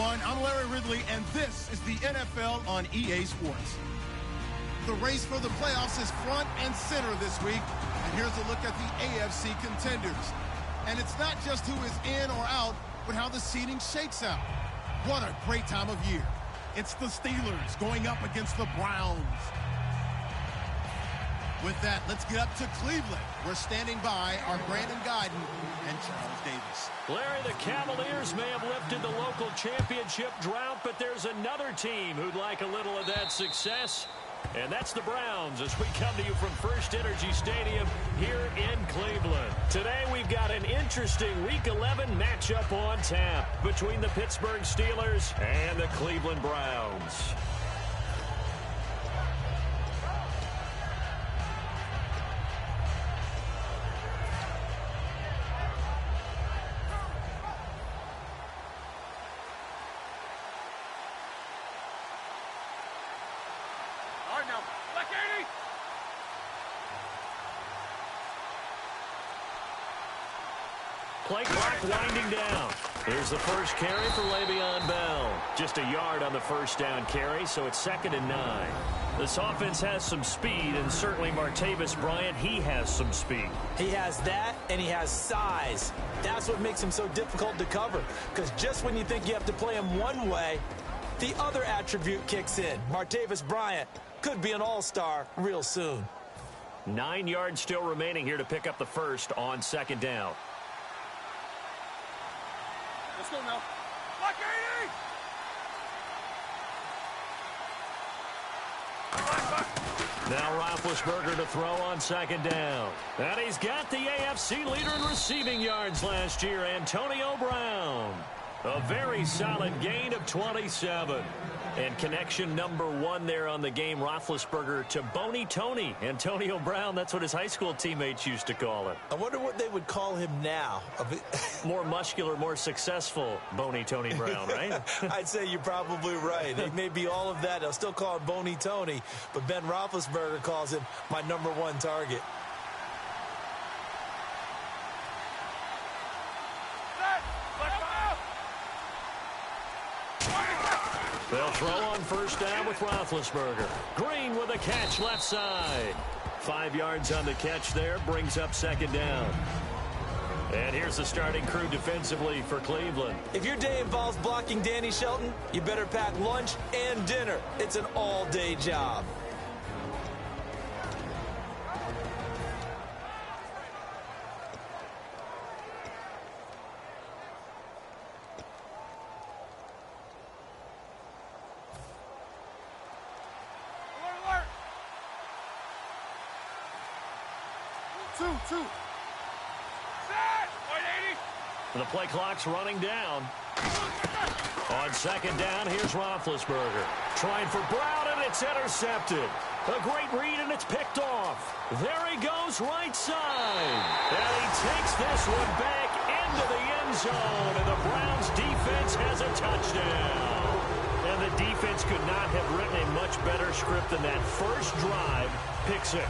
everyone. I'm Larry Ridley, and this is the NFL on EA Sports. The race for the playoffs is front and center this week, and here's a look at the AFC contenders. And it's not just who is in or out, but how the seeding shakes out. What a great time of year. It's the Steelers going up against the Browns. With that, let's get up to Cleveland. We're standing by our Brandon Guyton and Charles Davis. Larry, the Cavaliers may have lifted the local championship drought, but there's another team who'd like a little of that success, and that's the Browns as we come to you from First Energy Stadium here in Cleveland. Today we've got an interesting Week 11 matchup on tap between the Pittsburgh Steelers and the Cleveland Browns. Play clock winding down. Here's the first carry for Le'Veon Bell. Just a yard on the first down carry, so it's 2nd and 9. This offense has some speed, and certainly Martavis Bryant, he has some speed. He has that, and he has size. That's what makes him so difficult to cover, because just when you think you have to play him one way, the other attribute kicks in. Martavis Bryant could be an all-star real soon. 9 yards still remaining here to pick up the first on 2nd down. Let's go now. Block 80! Now Roethlisberger to throw on 2nd down. And he's got the AFC leader in receiving yards last year, Antonio Brown. A very solid gain of 27. And connection number 1 there on the game, Roethlisberger to Boney Tony. Antonio Brown, that's what his high school teammates used to call him. I wonder what they would call him now. More muscular, more successful Boney Tony Brown, right? I'd say you're probably right. He may be all of that. They'll still call him Boney Tony, but Ben Roethlisberger calls him my number 1 target. They'll throw on first down with Roethlisberger. Green with a catch left side. 5 yards on the catch there, brings up 2nd down. And here's the starting crew defensively for Cleveland. If your day involves blocking Danny Shelton, you better pack lunch and dinner. It's an all-day job. Two. Set! 180! The play clock's running down. On 2nd down, here's Roethlisberger. Trying for Brown, and it's intercepted. A great read, and it's picked off. There he goes, right side. And he takes this one back into the end zone, and the Browns defense has a touchdown. And the defense could not have written a much better script than that first drive, pick 6.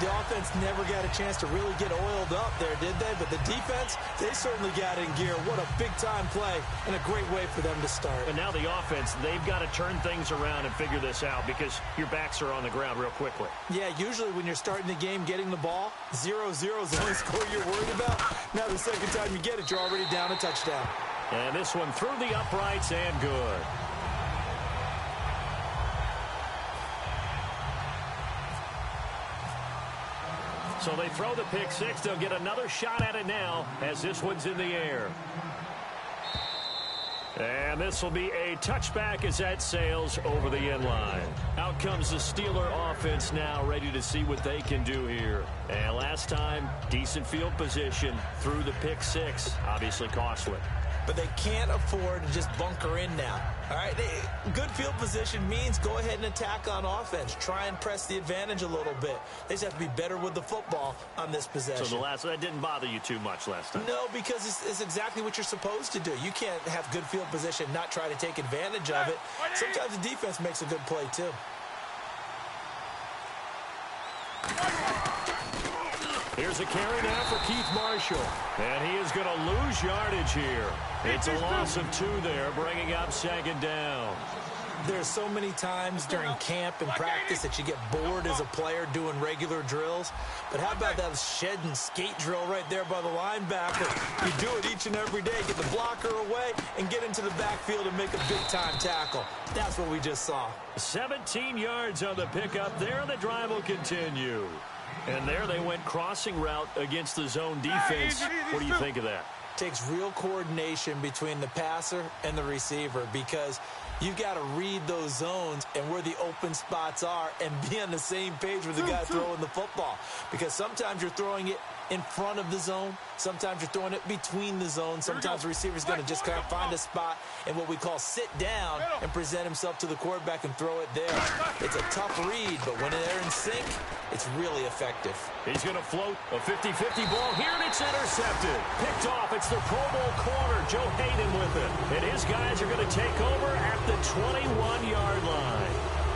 The offense never got a chance to really get oiled up there, did they? But the defense, they certainly got in gear. What a big-time play and a great way for them to start. And now the offense, they've got to turn things around and figure this out because your backs are on the ground real quickly. Yeah, usually when you're starting the game getting the ball, 0-0 is the only score you're worried about. Now the second time you get it, you're already down a touchdown. And this one through the uprights and good. So they throw the pick 6. They'll get another shot at it now as this one's in the air. And this will be a touchback as that sails over the end line. Out comes the Steeler offense now, ready to see what they can do here. And last time, decent field position through the pick 6. Obviously costly. But they can't afford to just bunker in now. All right, good field position means go ahead and attack on offense. Try and press the advantage a little bit. They just have to be better with the football on this possession. So that didn't bother you too much last time? No, because it's exactly what you're supposed to do. You can't have good field position, not try to take advantage of it. Sometimes the defense makes a good play, too. Here's a carry now for Keith Marshall. And he is going to lose yardage here. It's a loss of 2 there, bringing up 2nd down. There's so many times during camp and practice that you get bored as a player doing regular drills. But how about that shed and skate drill right there by the linebacker? You do it each and every day. Get the blocker away and get into the backfield and make a big-time tackle. That's what we just saw. 17 yards on the pickup there, and the drive will continue. And there they went crossing route against the zone defense. What do you think of that? Takes real coordination between the passer and the receiver because you've got to read those zones and where the open spots are and be on the same page with the guy throwing the football. Because sometimes you're throwing it in front of the zone. Sometimes you're throwing it between the zones. Sometimes the receiver's going to just kind of find a spot and what we call sit down and present himself to the quarterback and throw it there. It's a tough read, but when they're in sync, it's really effective. He's going to float a 50-50 ball here, and it's intercepted. Picked off. It's the Pro Bowl corner, Joe Hayden, with it. And his guys are going to take over at the 21-yard line.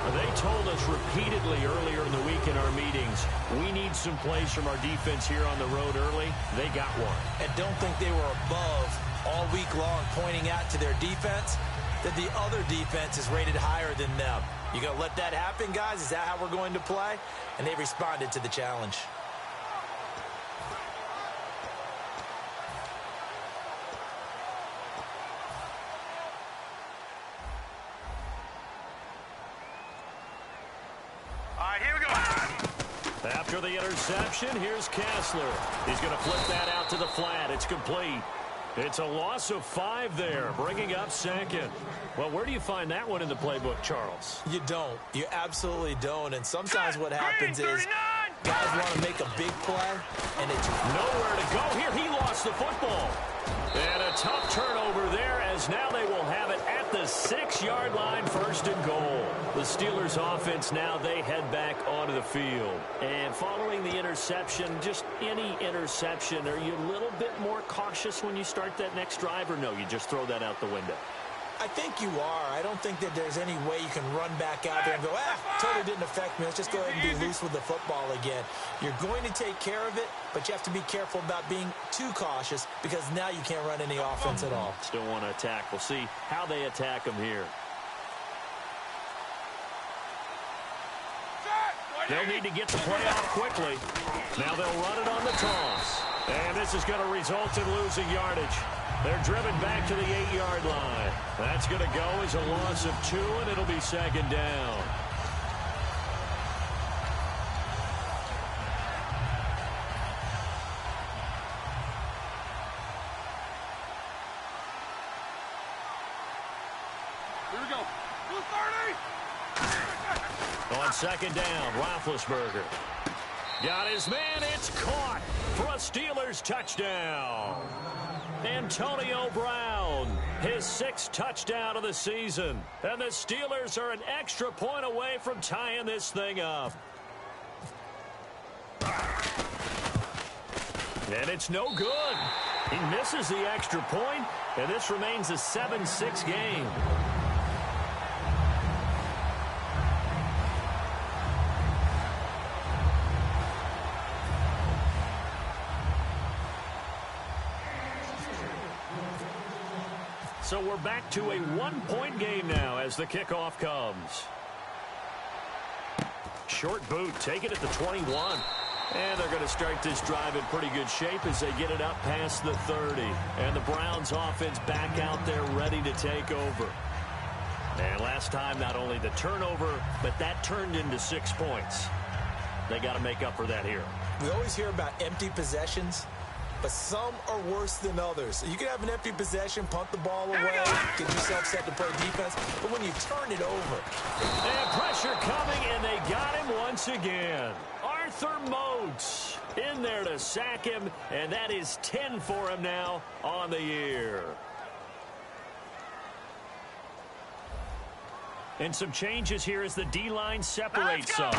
They told us repeatedly earlier in the week in our meetings, we need some plays from our defense here on the road early. They got one. And don't think they were above all week long pointing out to their defense that the other defense is rated higher than them. You going to let that happen, guys? Is that how we're going to play? And they responded to the challenge. After the interception, here's Kessler. He's going to flip that out to the flat. It's complete. It's a loss of 5 there, bringing up 2nd. Well, where do you find that one in the playbook, Charles? You don't. You absolutely don't. And sometimes what happens is guys want to make a big play, and it's nowhere to go. Here, he lost the football. And a tough turnover there, as now they will have it at the 6-yard line, 1st and goal. The Steelers offense now, they head back onto the field. And following the interception, just any interception, are you a little bit more cautious when you start that next drive, or no, you just throw that out the window? I think you are. I don't think that there's any way you can run back out there and go, totally didn't affect me. Let's just go ahead and be loose with the football again. You're going to take care of it, but you have to be careful about being too cautious because now you can't run any offense at all. Still want to attack. We'll see how they attack them here. They'll need to get the play off quickly. Now they'll run it on the toss. And this is going to result in losing yardage. They're driven back to the 8-yard line. That's going to go as a loss of 2, and it'll be 2nd down. Here we go. 230. On 2nd down, Roethlisberger. Got his man. It's caught for a Steelers touchdown. Antonio Brown, his 6th touchdown of the season. And the Steelers are an extra point away from tying this thing up. And it's no good. He misses the extra point, and this remains a 7-6 game. So we're back to a 1-point game now as the kickoff comes. Short boot, take it at the 21. And they're going to start this drive in pretty good shape as they get it up past the 30. And the Browns offense back out there ready to take over. And last time, not only the turnover, but that turned into 6 points. They got to make up for that here. We always hear about empty possessions, but some are worse than others. You can have an empty possession, punt the ball away, get yourself set to play defense, but when you turn it over. And pressure coming, and they got him once again. Arthur Moats in there to sack him, and that is 10 for him now on the year. And some changes here as the D-line separates some.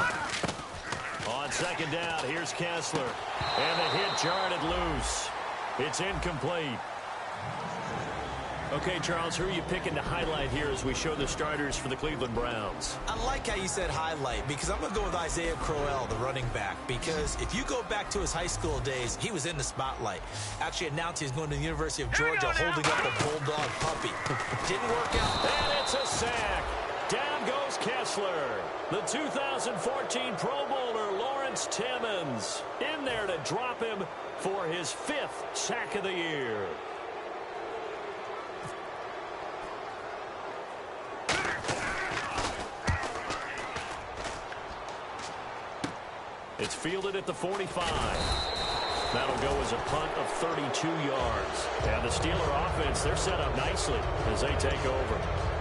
On 2nd down, here's Kessler. And the hit jarred it loose. It's incomplete. Okay, Charles, who are you picking to highlight here as we show the starters for the Cleveland Browns? I like how you said highlight because I'm going to go with Isaiah Crowell, the running back, because if you go back to his high school days, he was in the spotlight. Actually announced he's going to the University of Georgia holding up a bulldog puppy. Didn't work out. And it's a sack. Down goes Kessler. The 2014 Pro Bowler, Lawrence Timmons, in there to drop him for his 5th sack of the year. It's fielded at the 45. That'll go as a punt of 32 yards. And the Steeler offense, they're set up nicely as they take over.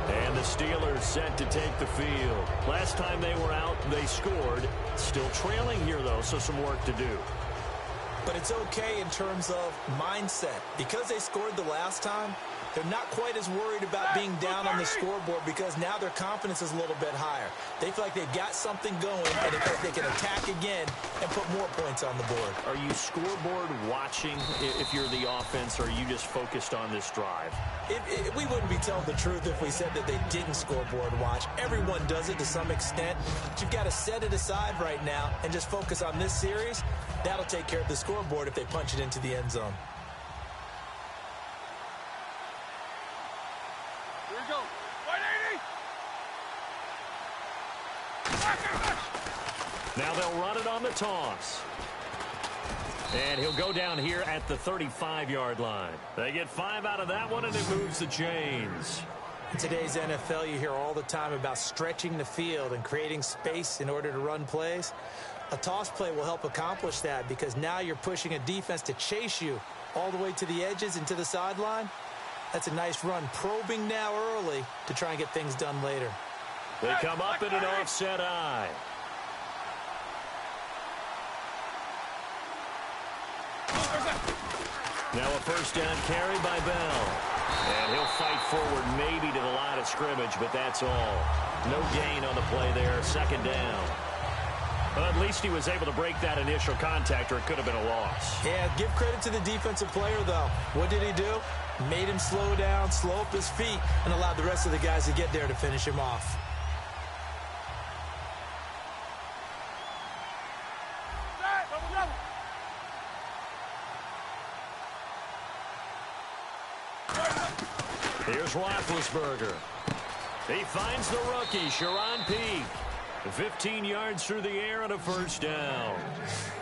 And the Steelers set to take the field. Last time they were out, they scored. Still trailing here, though, so some work to do. But it's okay in terms of mindset. Because they scored the last time, they're not quite as worried about being down on the scoreboard because now their confidence is a little bit higher. They feel like they've got something going, and they feel like they can attack again and put more points on the board. Are you scoreboard watching if you're the offense, or are you just focused on this drive? We wouldn't be telling the truth if we said that they didn't scoreboard watch. Everyone does it to some extent. But you've got to set it aside right now and just focus on this series. That'll take care of the scoreboard if they punch it into the end zone. Here we go. 180. Now they'll run it on the toss. And he'll go down here at the 35-yard line. They get 5 out of that one, and it moves the chains. In today's NFL, you hear all the time about stretching the field and creating space in order to run plays. A toss play will help accomplish that because now you're pushing a defense to chase you all the way to the edges and to the sideline. That's a nice run, probing now early to try and get things done later. They come up in an offset eye. Now a first down carry by Bell. And he'll fight forward maybe to the line of scrimmage, but that's all. No gain on the play there, second down. Well, at least he was able to break that initial contact, or it could have been a loss. Yeah, give credit to the defensive player, though. What did he do? Made him slow down, slow up his feet, and allowed the rest of the guys to get there to finish him off. Here's Roethlisberger. He finds the rookie, Sharon Peak. 15 yards through the air and a first down.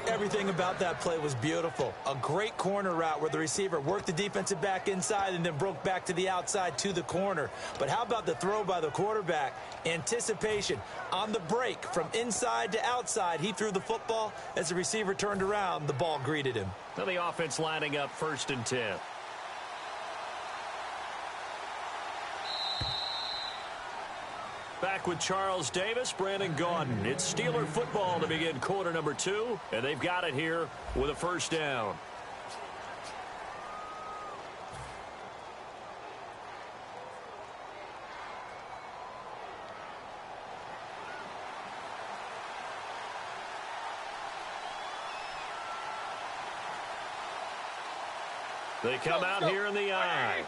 Everything about that play was beautiful. A great corner route where the receiver worked the defensive back inside and then broke back to the outside to the corner. But how about the throw by the quarterback? Anticipation. On the break from inside to outside, he threw the football. As the receiver turned around, the ball greeted him. Now the offense lining up 1st and 10. Back with Charles Davis, Brandon Gaudin. It's Steeler football to begin quarter number 2, and they've got it here with a first down. They come out here in the eye.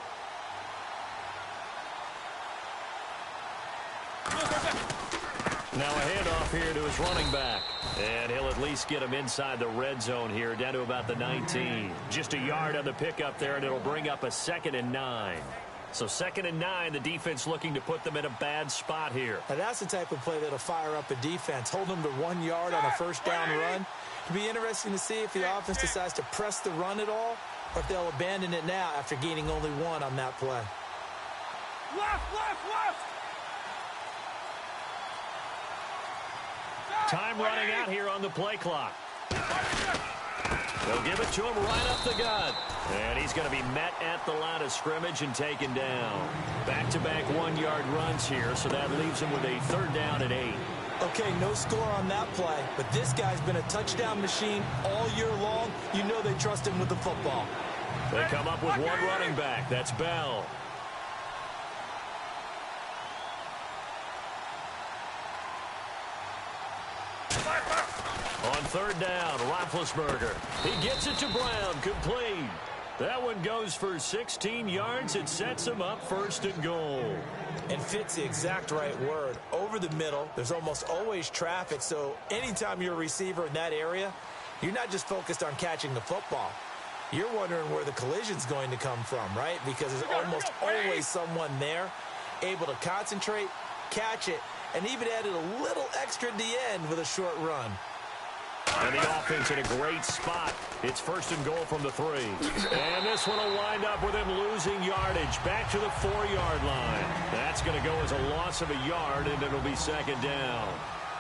Now a handoff here to his running back. And he'll at least get him inside the red zone here, down to about the 19. Just a yard on the pickup there, and it'll bring up a 2nd and 9. So 2nd and 9, the defense looking to put them in a bad spot here. Now that's the type of play that'll fire up a defense. Hold them to 1 yard on a first down run. It'll be interesting to see if the offense decides to press the run at all, or if they'll abandon it now after gaining only 1 on that play. Left. Time running out here on the play clock. They'll give it to him right up the gut. And he's going to be met at the line of scrimmage and taken down. Back-to-back 1-yard runs here, so that leaves him with a 3rd down and 8. Okay, no score on that play, but this guy's been a touchdown machine all year long. You know they trust him with the football. They come up with 1 running back. That's Bell. On 3rd down, Roethlisberger. He gets it to Brown, complete. That one goes for 16 yards. It sets him up 1st and goal. And fits the exact right word. Over the middle, there's almost always traffic, so anytime you're a receiver in that area, you're not just focused on catching the football. You're wondering where the collision's going to come from, right? Because there's almost always someone there able to concentrate, catch it, and even added a little extra at the end with a short run. And the offense in a great spot. It's 1st and goal from the 3. And this one will wind up with him losing yardage back to the 4-yard line. That's going to go as a loss of a yard, and it'll be 2nd down.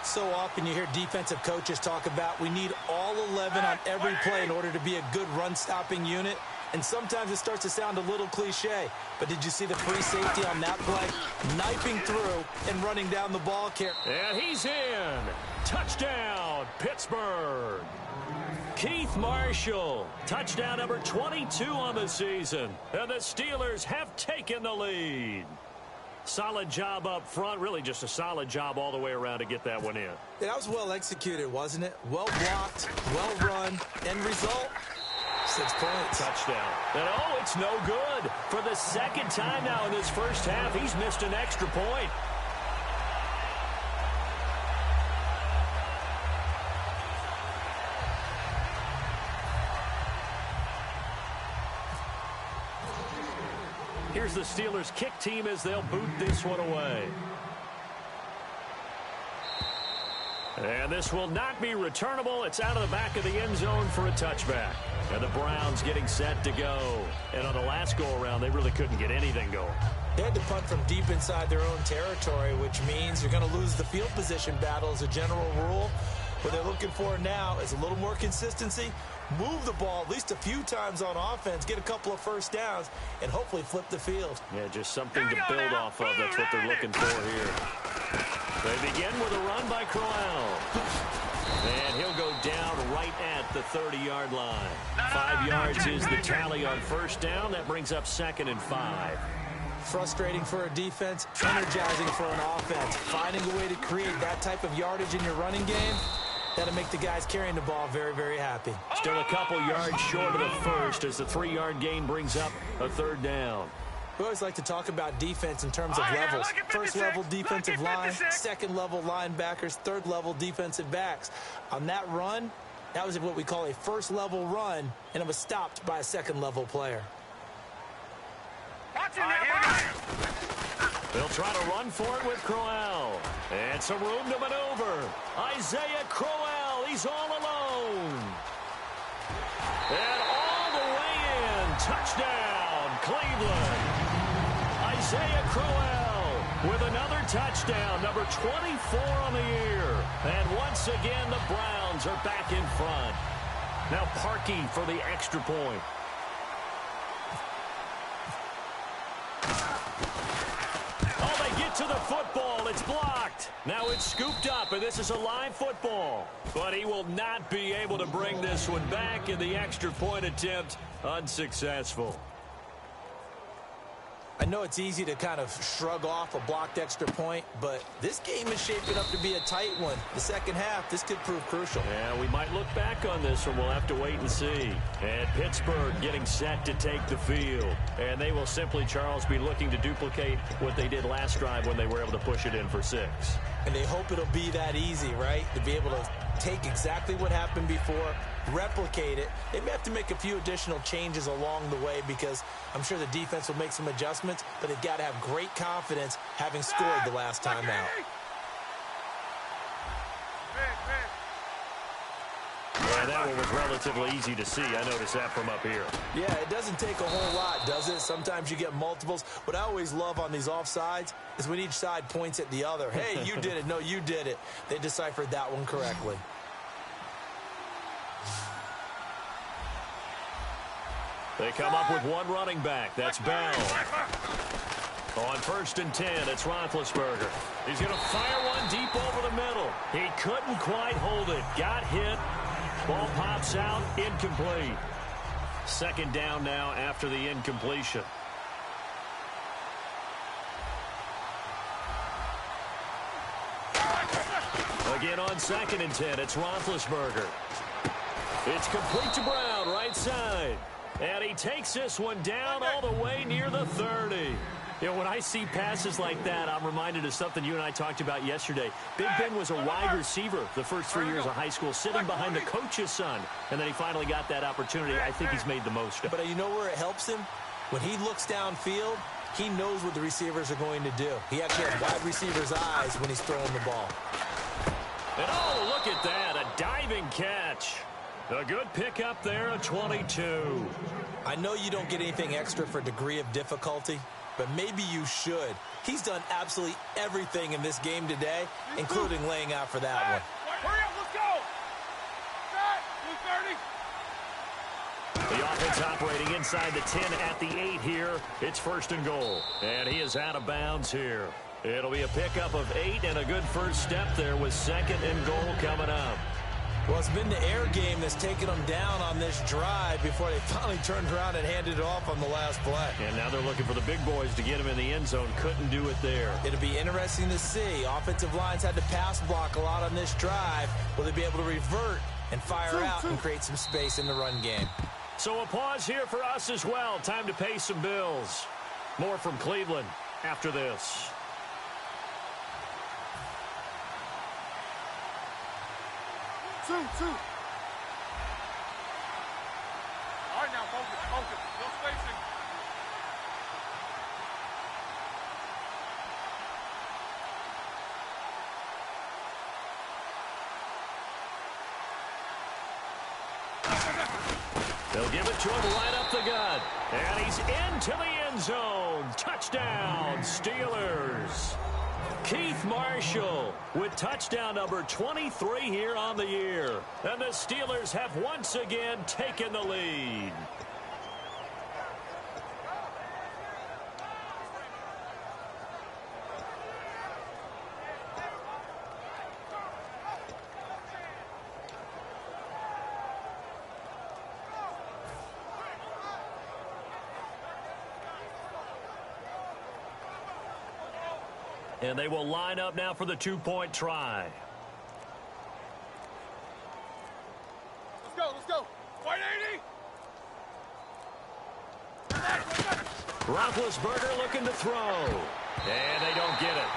So often you hear defensive coaches talk about we need all 11 on every play in order to be a good run-stopping unit. And sometimes it starts to sound a little cliche. But did you see the free safety on that play? Knifing through and running down the ball carrier. And he's in. Touchdown, Pittsburgh. Keith Marshall, touchdown number 22 on the season. And the Steelers have taken the lead. Solid job up front. Really just a solid job all the way around to get that one in. That was well executed, wasn't it? Well blocked, well run. End result, 6 points. Touchdown. And oh, it's no good. For the 2nd time now in this first half, he's missed an extra point. Here's the Steelers kick team as they'll boot this one away. And this will not be returnable. It's out of the back of the end zone for a touchback. And the Browns getting set to go. And on the last go-around, they really couldn't get anything going. They had to punt from deep inside their own territory, which means you're going to lose the field position battle as a general rule. What they're looking for now is a little more consistency, move the ball at least a few times on offense, get a couple of first downs, and hopefully flip the field. Yeah, just something to build off of. That's what they're looking for here. They begin with a run by Crowell. And he'll go down right at the 30-yard line. 5 yards is the tally on 1st down. That brings up 2nd and 5. Frustrating for a defense, energizing for an offense. Finding a way to create that type of yardage in your running game, that'll make the guys carrying the ball very, very happy. Still a couple yards short of the first as the 3-yard gain brings up a 3rd down. We always like to talk about defense in terms of levels. 1st level defensive line, 2nd level linebackers, 3rd level defensive backs. On that run, that was what we call a 1st level run, and it was stopped by a 2nd level player. They'll try to run for it with Crowell. And some room to maneuver. Isaiah Crowell, he's all alone. And all the way in. Touchdown, Cleveland. Isaiah Crowell with another touchdown, number 24 on the year. And once again, the Browns are back in front. Now Parkey for the extra point. To the football, it's blocked. Now it's scooped up, and this is a live football. But he will not be able to bring this one back, in the extra point attempt unsuccessful. I know it's easy to kind of shrug off a blocked extra point, but this game is shaping up to be a tight one. The 2nd half, this could prove crucial. Yeah, we might look back on this one. We'll have to wait and see. And Pittsburgh getting set to take the field. And they will simply, Charles, be looking to duplicate what they did last drive when they were able to push it in for 6. And they hope it'll be that easy, right? To be able to take exactly what happened before, replicate it. They may have to make a few additional changes along the way because I'm sure the defense will make some adjustments, but they've got to have great confidence having scored the last time out. Yeah, that one was relatively easy to see. I noticed that from up here. Yeah, it doesn't take a whole lot, does it? Sometimes you get multiples. What I always love on these offsides is when each side points at the other. Hey, you did it. No, you did it. They deciphered that one correctly. They come up with one running back. That's Bell. On 1st and 10, it's Roethlisberger. He's going to fire one deep over the middle. He couldn't quite hold it. Got hit. Ball pops out. Incomplete. 2nd down now after the incompletion. Again on 2nd and 10, it's Roethlisberger. It's complete to Brown, right side. And he takes this one down all the way near the 30. You know, when I see passes like that, I'm reminded of something you and I talked about yesterday. Big Ben was a wide receiver the first 3 years of high school, sitting behind the coach's son. And then he finally got that opportunity. I think he's made the most of it. But you know where it helps him? When he looks downfield, he knows what the receivers are going to do. He actually has wide receivers' eyes when he's throwing the ball. And oh, look at that, a diving catch. A good pickup there, a 22. I know you don't get anything extra for degree of difficulty, but maybe you should. He's done absolutely everything in this game today, including laying out for that one. Hurry up, let's go! Set, 30. The offense operating inside the 10 at the 8 here. It's 1st and goal. And he is out of bounds here. It'll be a pickup of 8 and a good first step there with 2nd and goal coming up. Well, it's been the air game that's taken them down on this drive before they finally turned around and handed it off on the last play. And now they're looking for the big boys to get him in the end zone. Couldn't do it there. It'll be interesting to see. Offensive lines had to pass block a lot on this drive. Will they be able to revert and fire out and create some space in the run game? So a pause here for us as well. Time to pay some bills. More from Cleveland after this. Two. All right, now focus. No spacing. They'll give it to him right up the gut. And he's into the end zone. Touchdown, Steelers. Keith Marshall with touchdown number 23 here on the year. And the Steelers have once again taken the lead. And they will line up now for the 2-point try. Let's go. White 80. Roethlisberger looking to throw. And they don't get it.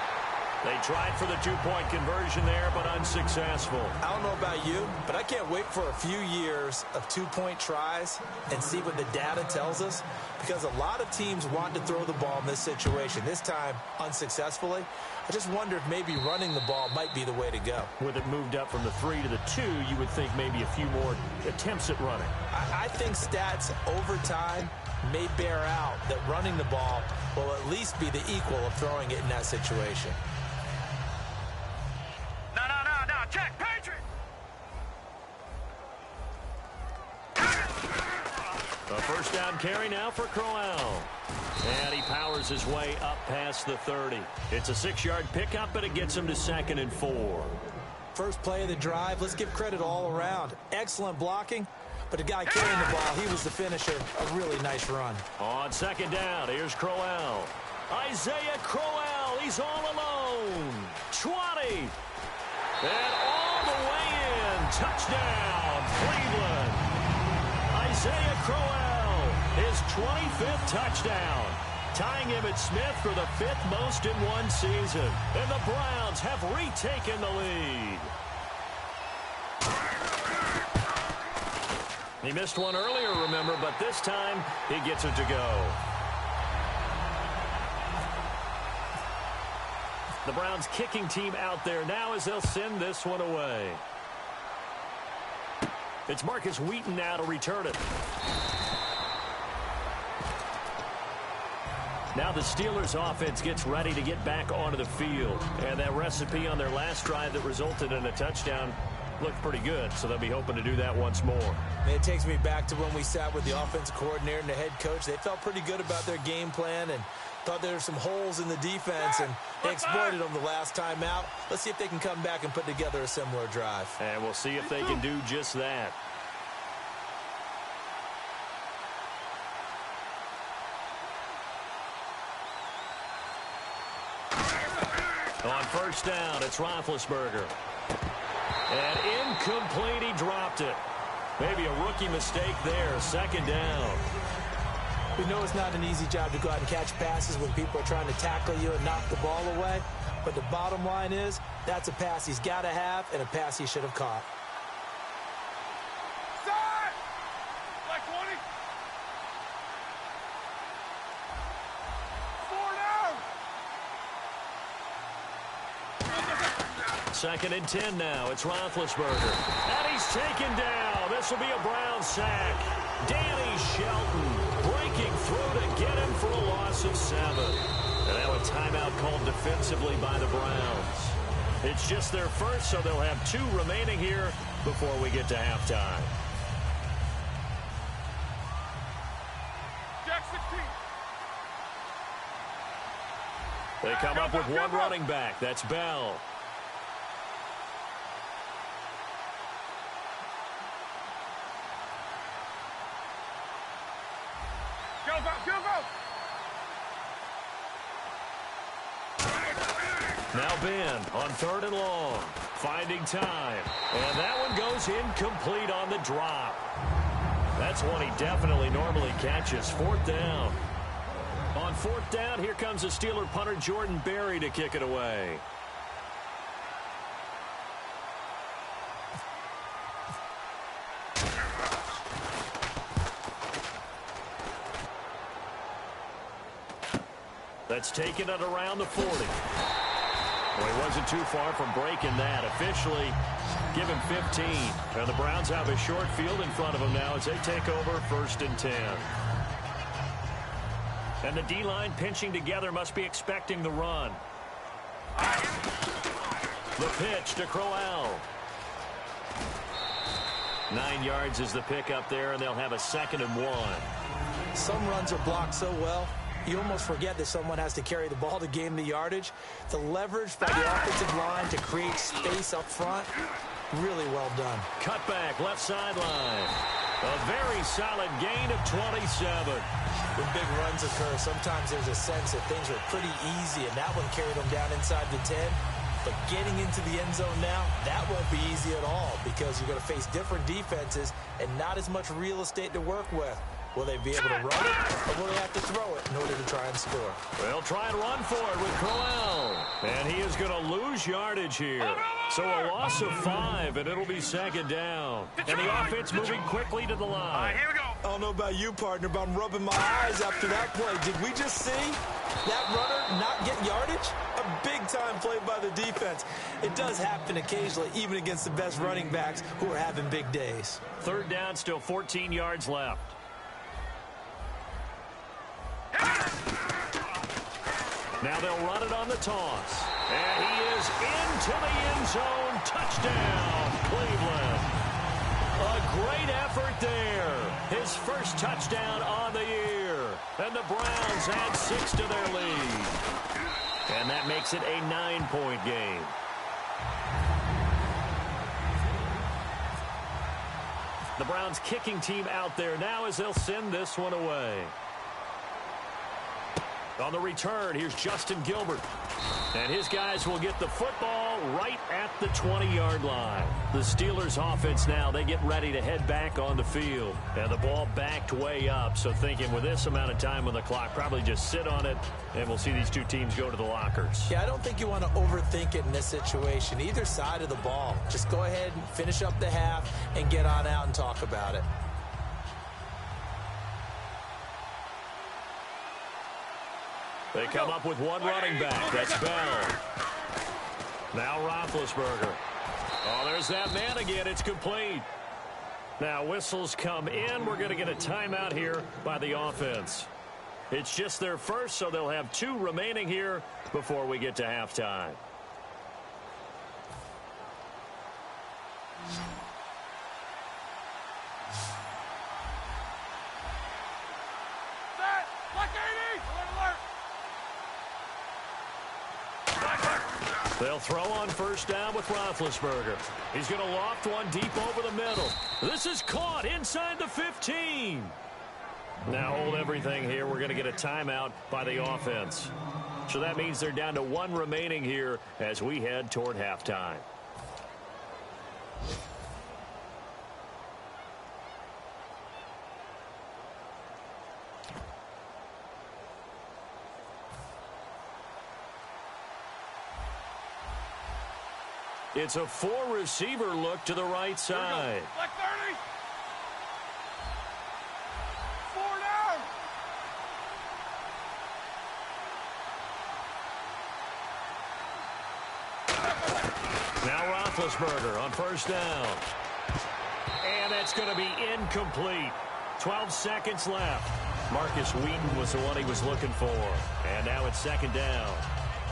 They tried for the 2-point conversion there, but unsuccessful. I don't know about you, but I can't wait for a few years of 2-point tries and see what the data tells us, because a lot of teams want to throw the ball in this situation, this time unsuccessfully. I just wonder if maybe running the ball might be the way to go. With it moved up from the 3 to the 2, you would think maybe a few more attempts at running. I think stats over time may bear out that running the ball will at least be the equal of throwing it in that situation. No, check, Patriot! A first down carry now for Crowell. And he powers his way up past the 30. It's a 6-yard pickup, but it gets him to 2nd and 4. First play of the drive, let's give credit all around. Excellent blocking, but the guy carrying the ball, he was the finisher. A really nice run. On 2nd down, here's Crowell. Isaiah Crowell, he's all alone. 20. And all the way in. Touchdown, Cleveland. Isaiah Crowell, his 25th touchdown, tying Emmitt Smith for the 5th most in one season. And the Browns have retaken the lead. He missed one earlier, remember, but this time he gets it to go. The Browns kicking team out there now as they'll send this one away. It's Marcus Wheaton now to return it. Now the Steelers offense gets ready to get back onto the field. And that recipe on their last drive that resulted in a touchdown looked pretty good, so they'll be hoping to do that once more. It takes me back to when we sat with the offensive coordinator and the head coach. They felt pretty good about their game plan and thought there were some holes in the defense, and they exploited them the last time out. Let's see if they can come back and put together a similar drive. And we'll see if they can do just that. On first down, it's Roethlisberger. And incomplete, he dropped it. Maybe a rookie mistake there. Second down. We know it's not an easy job to go out and catch passes when people are trying to tackle you and knock the ball away. But the bottom line is, that's a pass he's got to have and a pass he should have caught. Side! Like 20. 4 down. Second and 10 now. It's Roethlisberger. And he's taken down. This will be a Brown sack. Danny Shelton breaking through to get him for a loss of 7. And now a timeout called defensively by the Browns. It's just their first, so they'll have 2 remaining here before we get to halftime. Jack 16. They come up with one running back. That's Bell. Go. Now Ben on 3rd and long. Finding time. And that one goes incomplete on the drop. That's one he definitely normally catches. 4th down. On 4th down, here comes the Steeler punter Jordan Berry to kick it away. That's taken it around the 40. Well, he wasn't too far from breaking that. Officially, give him 15. Now the Browns have a short field in front of them now as they take over 1st and 10. And the D-line pinching together must be expecting the run. The pitch to Crowell. 9 yards is the pick up there, and they'll have a 2nd and 1. Some runs are blocked so well, you almost forget that someone has to carry the ball to gain the yardage. The leverage by the offensive line to create space up front, really well done. Cutback, left sideline. A very solid gain of 27. When big runs occur, sometimes there's a sense that things are pretty easy, and that one carried them down inside the 10. But getting into the end zone now, that won't be easy at all because you're going to face different defenses and not as much real estate to work with. Will they be able to run it, or will they have to throw it in order to try and score? They'll try and run for it with Crowell. And he is going to lose yardage here. So a loss of 5, and it'll be 2nd down. And the offense moving quickly to the line. Here we go. I don't know about you, partner, but I'm rubbing my eyes after that play. Did we just see that runner not get yardage? A big-time play by the defense. It does happen occasionally, even against the best running backs who are having big days. 3rd down, still 14 yards left. Now they'll run it on the toss. And he is into the end zone. Touchdown, Cleveland. A great effort there. His first touchdown on the year. And the Browns add 6 to their lead. And that makes it a 9-point game. The Browns kicking team out there now as they'll send this one away. On the return, here's Justin Gilbert. And his guys will get the football right at the 20-yard line. The Steelers offense now, they get ready to head back on the field. And the ball backed way up, so thinking with this amount of time on the clock, probably just sit on it, and we'll see these two teams go to the lockers. Yeah, I don't think you want to overthink it in this situation. Either side of the ball. Just go ahead and finish up the half and get on out and talk about it. They come up with one running back. That's Bell. Now Roethlisberger. Oh, there's that man again. It's complete. Now whistles come in. We're going to get a timeout here by the offense. It's just their first, so they'll have 2 remaining here before we get to halftime. They'll throw on first down with Roethlisberger. He's going to loft one deep over the middle. This is caught inside the 15. Now hold everything here. We're going to get a timeout by the offense. So that means they're down to 1 remaining here as we head toward halftime. It's a four-receiver look to the right side. Like 30. 4 down. Now Roethlisberger on first down. And that's going to be incomplete. 12 seconds left. Marcus Wheaton was the one he was looking for. And now it's second down.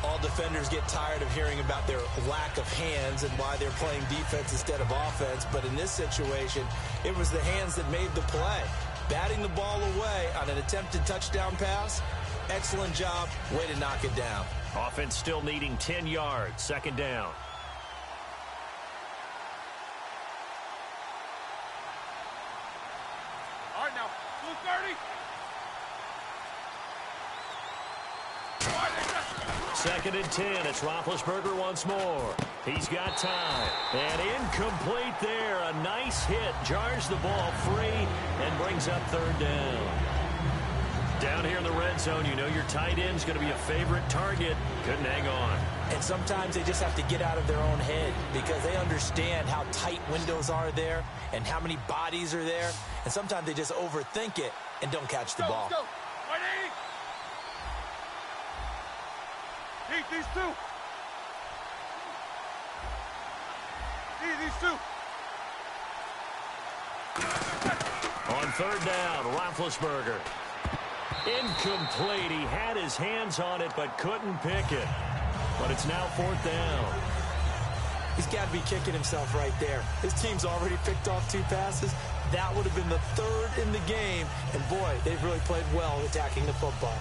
All defenders get tired of hearing about their lack of hands and why they're playing defense instead of offense. But in this situation, it was the hands that made the play. Batting the ball away on an attempted touchdown pass. Excellent job. Way to knock it down. Offense still needing 10 yards. Second down. All right, now, 2:30. Second and 10. It's Roethlisberger once more. He's got time. And incomplete there. A nice hit. Jars the ball free and brings up third down. Down here in the red zone, you know your tight end's going to be a favorite target. Couldn't hang on. And sometimes they just have to get out of their own head because they understand how tight windows are there and how many bodies are there. And sometimes they just overthink it and don't catch the ball. Let's go. Right, Heat, these two. These two. On third down, Roethlisberger. Incomplete. He had his hands on it but couldn't pick it. But it's now fourth down. He's got to be kicking himself right there. His team's already picked off 2 passes. That would have been the 3rd in the game. And, boy, they've really played well attacking the football.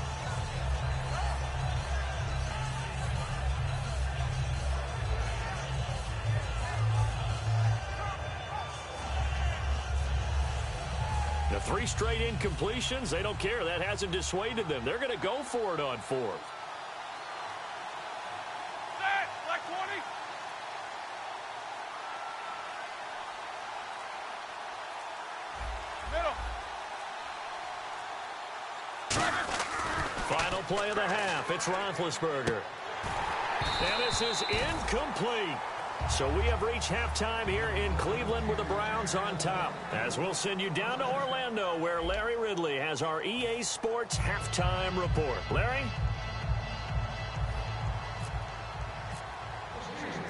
The 3 straight incompletions, they don't care. That hasn't dissuaded them. They're going to go for it on fourth. Like 20. Middle. Final play of the half. It's Roethlisberger. And this is incomplete. So we have reached halftime here in Cleveland with the Browns on top. As we'll send you down to Orlando where Larry Ridley has our EA Sports halftime report. Larry?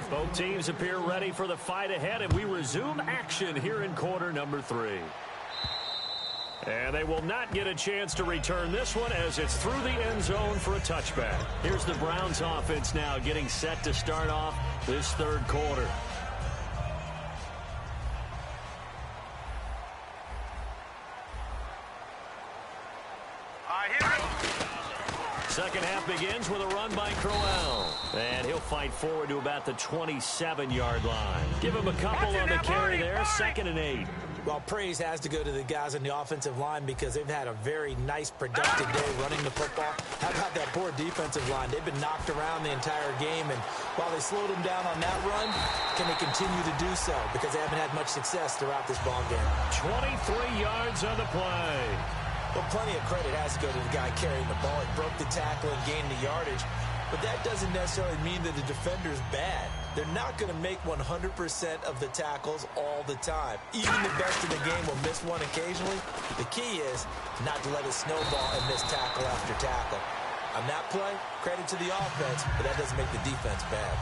Both teams appear ready for the fight ahead, and we resume action here in quarter number 3. And they will not get a chance to return this one as it's through the end zone for a touchback. Here's the Browns offense now getting set to start off this third quarter. Second half begins with a run by Crowell. And he'll fight forward to about the 27-yard line. Give him a couple on the carry there. 2nd and 8. Well, praise has to go to the guys on the offensive line because they've had a very nice, productive day running the football. How about that poor defensive line? They've been knocked around the entire game, and while they slowed them down on that run, can they continue to do so? Because they haven't had much success throughout this ball game. 23 yards on the play. Well, plenty of credit has to go to the guy carrying the ball. He broke the tackle and gained the yardage. But that doesn't necessarily mean that the defender's bad. They're not going to make 100% of the tackles all the time. Even the best in the game will miss one occasionally. The key is not to let it snowball and miss tackle after tackle. On that play, credit to the offense, but that doesn't make the defense bad.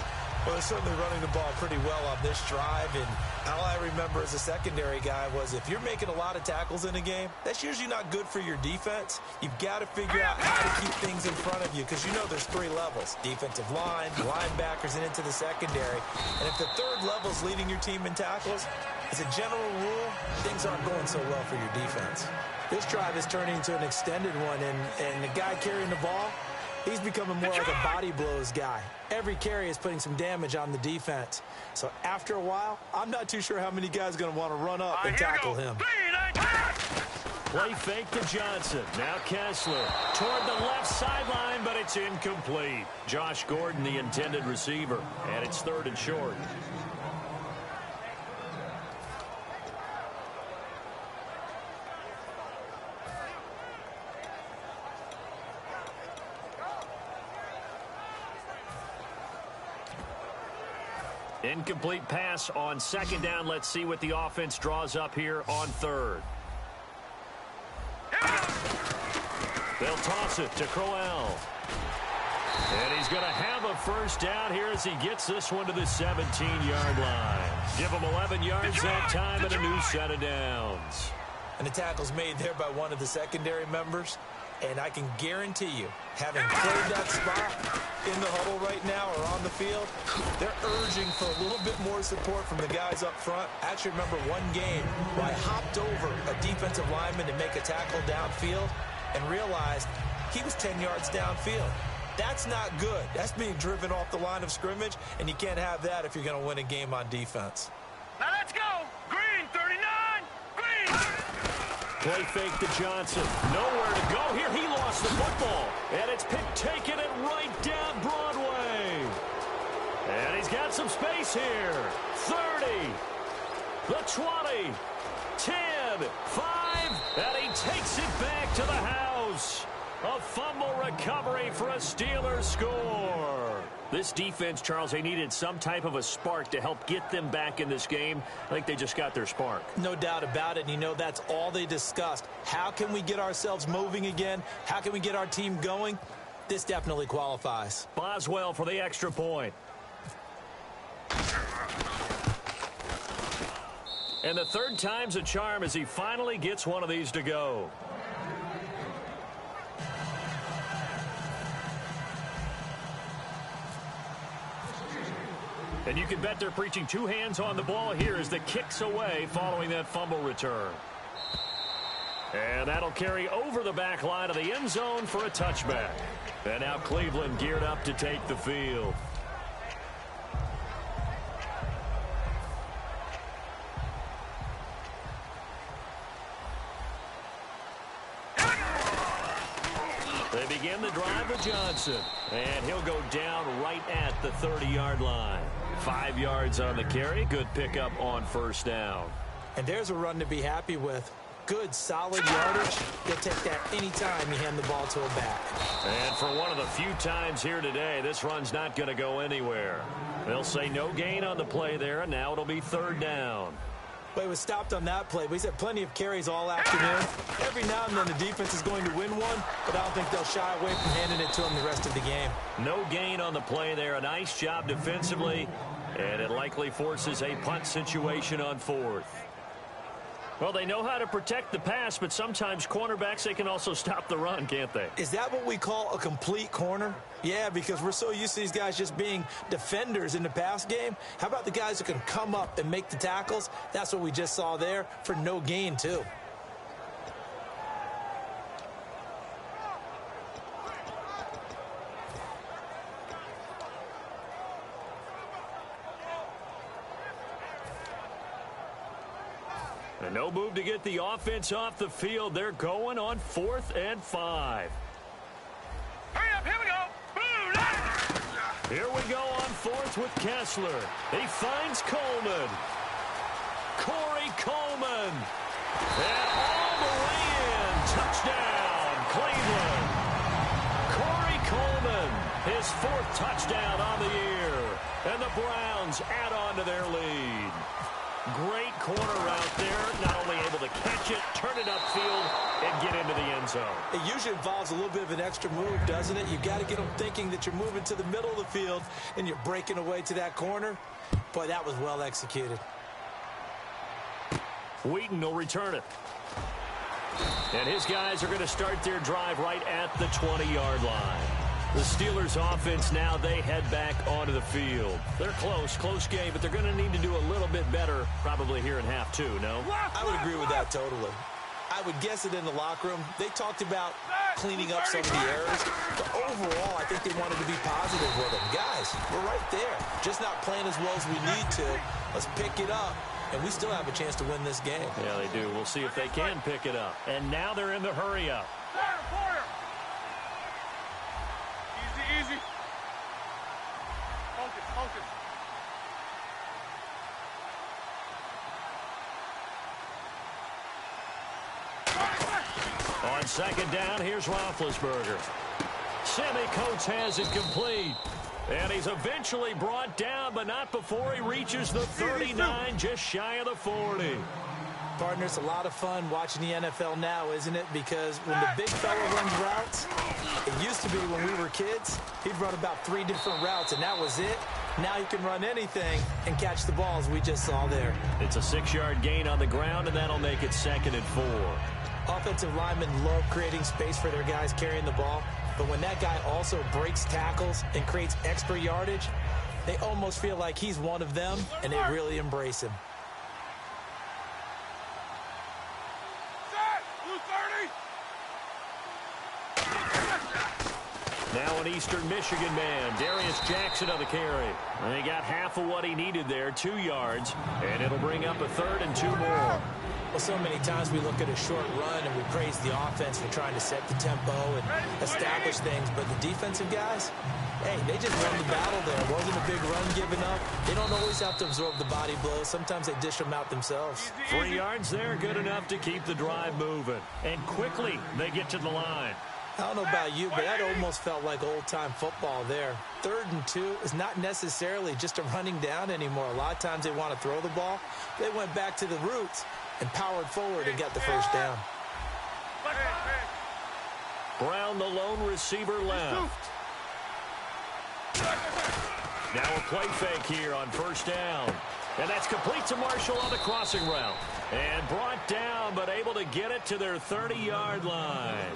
Well, they're certainly running the ball pretty well on this drive, and all I remember as a secondary guy was if you're making a lot of tackles in a game, that's usually not good for your defense. You've got to figure out how to keep things in front of you because you know there's 3 levels, defensive line, linebackers, and into the secondary. And if the 3rd level is leading your team in tackles, as a general rule, things aren't going so well for your defense. This drive is turning into an extended one, and the guy carrying the ball, he's becoming more like a body blows guy. Every carry is putting some damage on the defense. So after a while, I'm not too sure how many guys are going to want to run up and tackle him. Play fake to Johnson. Now Kessler toward the left sideline, but it's incomplete. Josh Gordon, the intended receiver, and it's 3rd and short. Incomplete pass on second down. Let's see what the offense draws up here on third. They'll toss it to Crowell. And he's going to have a first down here as he gets this one to the 17-yard line. Give him 11 yards that time and a new set of downs. And the tackle's made there by one of the secondary members. And I can guarantee you, having played that spot in the huddle right now or on the field, they're urging for a little bit more support from the guys up front. I actually remember one game where I hopped over a defensive lineman to make a tackle downfield and realized he was 10 yards downfield. That's not good. That's being driven off the line of scrimmage, and you can't have that if you're going to win a game on defense. Now let's go. Green, 39. Green. Play fake to Johnson. Nowhere to go here. He lost the football. And it's picked, taking it right down Broadway. And he's got some space here. 30. The 20. 10. 5. And he takes it back to the house. A fumble recovery for a Steelers score. This defense, Charles, they needed some type of a spark to help get them back in this game. I think they just got their spark. No doubt about it. And you know, that's all they discussed. How can we get ourselves moving again? How can we get our team going? This definitely qualifies. Boswell for the extra point. And the third time's a charm as he finally gets one of these to go. And you can bet they're preaching two hands on the ball here as the kick's away following that fumble return. And that'll carry over the back line of the end zone for a touchback. And now Cleveland geared up to take the field. They begin the drive with Johnson. And he'll go down right at the 30-yard line. 5 yards on the carry. Good pickup on first down. And there's a run to be happy with. Good, solid yardage. You'll take that anytime you hand the ball to a back. And for one of the few times here today, this run's not going to go anywhere. They'll say no gain on the play there, and now it'll be third down. Well, he was stopped on that play, but he's had plenty of carries all afternoon. Every now and then the defense is going to win one, but I don't think they'll shy away from handing it to him the rest of the game. No gain on the play there. A nice job defensively, and it likely forces a punt situation on fourth. Well, they know how to protect the pass, but sometimes cornerbacks, they can also stop the run, can't they? Is that what we call a complete corner? Yeah, because we're so used to these guys just being defenders in the pass game. How about the guys who can come up and make the tackles? That's what we just saw there for no gain, too. And no move to get the offense off the field. They're going on 4th and 5. Hurry up, here we go. Boom. Here we go on 4th with Kessler. He finds Coleman. Corey Coleman. And all the way in. Touchdown, Cleveland. Corey Coleman, his 4th touchdown on the year. And the Browns add on to their lead. Great corner route there. Not only able to catch it, turn it upfield, and get into the end zone. It usually involves a little bit of an extra move, doesn't it? You've got to get them thinking that you're moving to the middle of the field and you're breaking away to that corner. Boy, that was well executed. Wheaton will return it. And his guys are going to start their drive right at the 20-yard line. The Steelers offense now, they head back onto the field. They're close game, but they're going to need to do a little bit better probably here in half two, no? I would agree with that totally. I would guess it in the locker room. They talked about cleaning up some of the errors. But overall, I think they wanted to be positive with them. Guys, we're right there. Just not playing as well as we need to. Let's pick it up. And we still have a chance to win this game. Yeah, they do. We'll see if they can pick it up. And now they're in the hurry-up. Quarter. Easy. Focus. On second down, here's Roethlisberger. Sammy Coates has it complete. And he's eventually brought down, but not before he reaches the 39, just shy of the 40. Partner, it's a lot of fun watching the NFL now, isn't it? Because when the big fella runs routes, it used to be when we were kids, he'd run about 3 different routes, and that was it. Now he can run anything and catch the balls we just saw there. It's a 6-yard gain on the ground, and that'll make it 2nd and 4. Offensive linemen love creating space for their guys carrying the ball, but when that guy also breaks tackles and creates extra yardage, they almost feel like he's one of them, and they really embrace him. Now an Eastern Michigan man, Darius Jackson on the carry. And he got half of what he needed there, 2 yards, and it'll bring up a 3rd and 2 more. Well, so many times we look at a short run and we praise the offense for trying to set the tempo and establish things, but the defensive guys, hey, they just won the battle there. It wasn't a big run given up. They don't always have to absorb the body blows. Sometimes they dish them out themselves. 3 yards there, good enough to keep the drive moving. And quickly, they get to the line. I don't know about you, but that almost felt like old-time football there. 3rd and 2 is not necessarily just a running down anymore. A lot of times they want to throw the ball. They went back to the roots and powered forward and got the first down. Brown, the lone receiver, left. Now a play fake here on 1st down. And that's complete to Marshall on the crossing route. And brought down, but able to get it to their 30-yard line.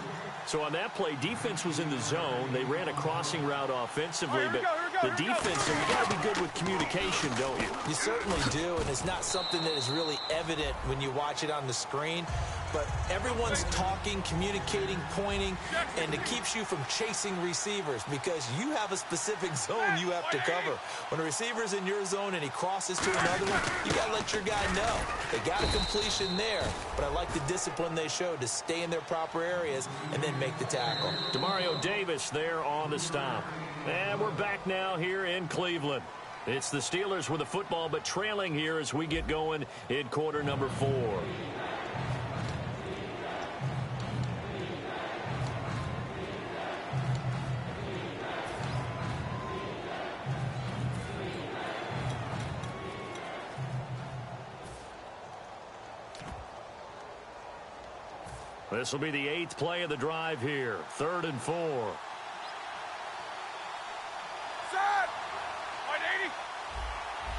So on that play, defense was in the zone. They ran a crossing route offensively, but the defense, so you got to be good with communication, don't you? You certainly do, and it's not something that is really evident when you watch it on the screen. But everyone's talking, communicating, pointing, and it keeps you from chasing receivers because you have a specific zone you have to cover. When a receiver's in your zone and he crosses to another one, you got to let your guy know. They got a completion there, but I like the discipline they showed to stay in their proper areas and then make the tackle. Demario Davis there on the stop. And we're back now here in Cleveland. It's the Steelers with the football, but trailing here as we get going in quarter number 4. This will be the 8th play of the drive here. 3rd and 4. Set! 180!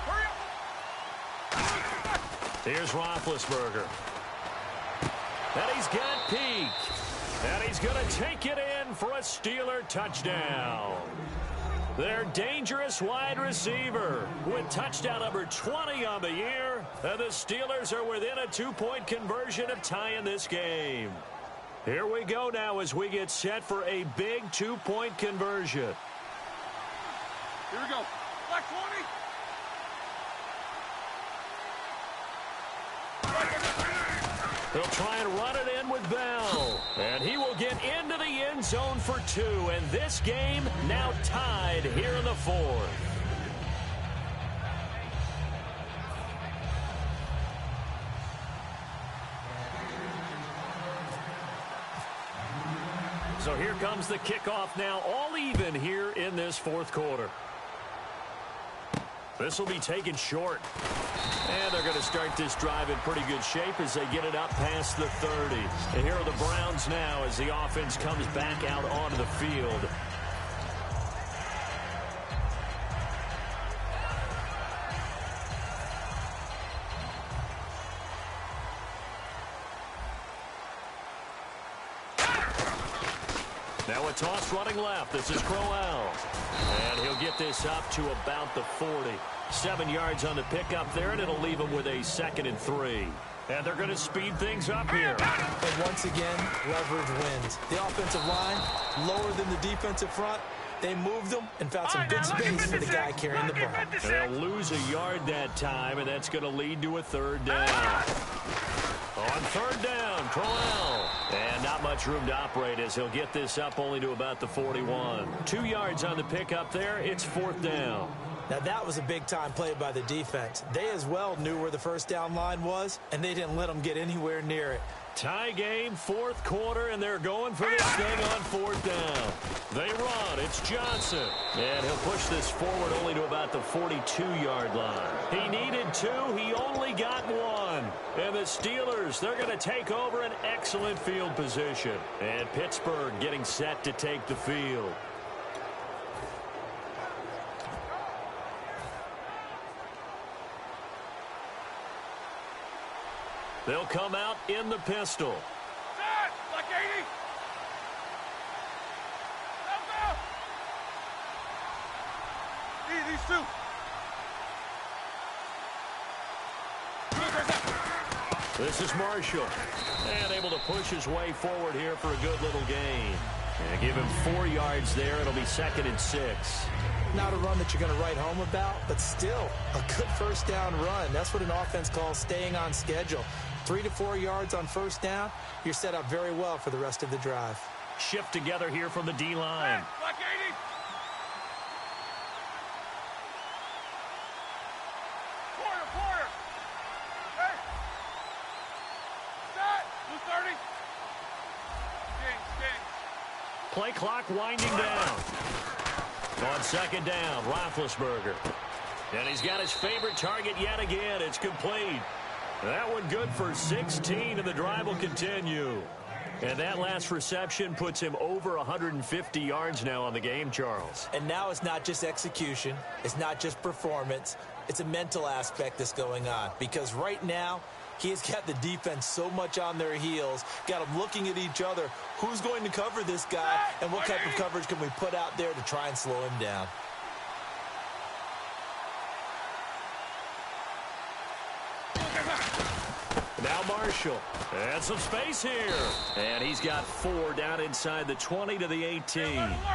Hurry up! Here's Roethlisberger. And he's got Peak. And he's going to take it in for a Steeler touchdown. Their dangerous wide receiver with touchdown number 20 on the year. And the Steelers are within a 2-point conversion of tying this game. Here we go now as we get set for a big 2-point conversion. Here we go. Black 20. He'll try and run it in with Bell. And he will get into the end zone for 2. And this game now tied here in the 4th. So here comes the kickoff now, all even here in this 4th quarter. This will be taken short. And they're going to start this drive in pretty good shape as they get it up past the 30. And here are the Browns now as the offense comes back out onto the field. Now a toss running left. This is Crowell. And he'll get this up to about the 40. 7 yards on the pickup there, and it'll leave him with a 2nd and 3. And they're going to speed things up here. And once again, leverage wins. The offensive line, lower than the defensive front. They moved them and found some good space for the guy carrying the ball. They'll lose a yard that time, and that's going to lead to a 3rd down. On 3rd down, Crowell. And not much room to operate as he'll get this up only to about the 41. 2 yards on the pickup there. It's 4th down. Now, that was a big-time play by the defense. They as well knew where the 1st down line was, and they didn't let them get anywhere near it. Tie game, fourth quarter, and they're going for this thing on fourth down. They run. It's Johnson. And he'll push this forward only to about the 42-yard line. He needed 2. He only got 1. And the Steelers, they're going to take over an excellent field position. And Pittsburgh getting set to take the field. They'll come out in the pistol. Set! Like 80! These two. This is Marshall. And able to push his way forward here for a good little gain. And give him 4 yards there. It'll be 2nd and 6. Not a run that you're going to write home about, but still a good first down run. That's what an offense calls staying on schedule. 3 to 4 yards on first down, you're set up very well for the rest of the drive. Shift together here from the D-line. Like 80! Quarter! Hey! Set! 230! King. Play clock winding down. On 2nd down, Roethlisberger. And he's got his favorite target yet again. It's complete. That one good for 16, and the drive will continue. And that last reception puts him over 150 yards now on the game, Charles. And now it's not just execution. It's not just performance. It's a mental aspect that's going on. Because right now, he has got the defense so much on their heels, got them looking at each other. Who's going to cover this guy, and what type of coverage can we put out there to try and slow him down? Now Marshall. And some space here. And he's got 4 down inside the 20 to the 18.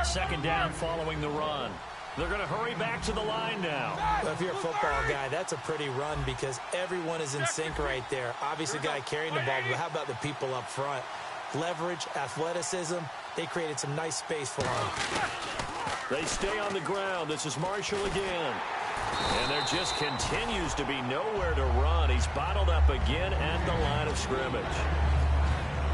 2nd down following the run. They're going to hurry back to the line now. Well, if you're a football guy, that's a pretty run because everyone is in sync right there. Obviously, guy carrying the ball, but how about the people up front? Leverage, athleticism, they created some nice space for him. They stay on the ground. This is Marshall again. And there just continues to be nowhere to run. He's bottled up again at the line of scrimmage.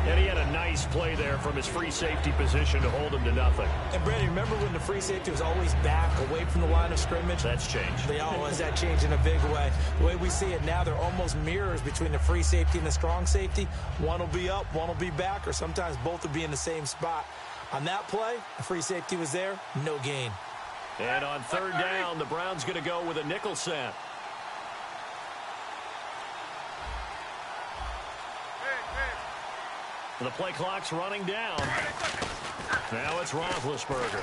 And he had a nice play there from his free safety position to hold him to nothing. And, Brady, remember when the free safety was always back, away from the line of scrimmage? That's changed. They always that changed in a big way. The way we see it now, they're almost mirrors between the free safety and the strong safety. One will be up, one will be back, or sometimes both will be in the same spot. On that play, the free safety was there, no gain. And on 3rd down, the Browns going to go with a nickel set. The play clock's running down. Now it's Roethlisberger.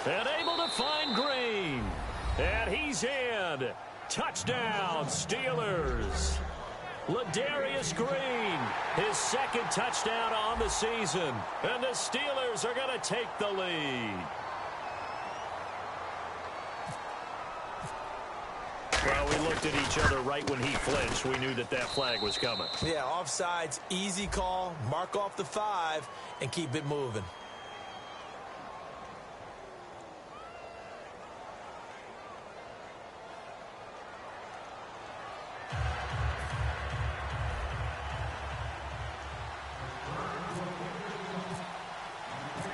And able to find Green. And he's in. Touchdown, Steelers. Ladarius Green, his 2nd touchdown on the season. And the Steelers are going to take the lead. Well, we looked at each other right when he flinched. We knew that that flag was coming. Yeah, offsides, easy call, mark off the 5, and keep it moving.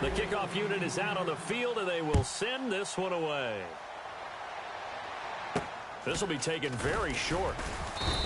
The kickoff unit is out on the field, and they will send this one away. This will be taken very short.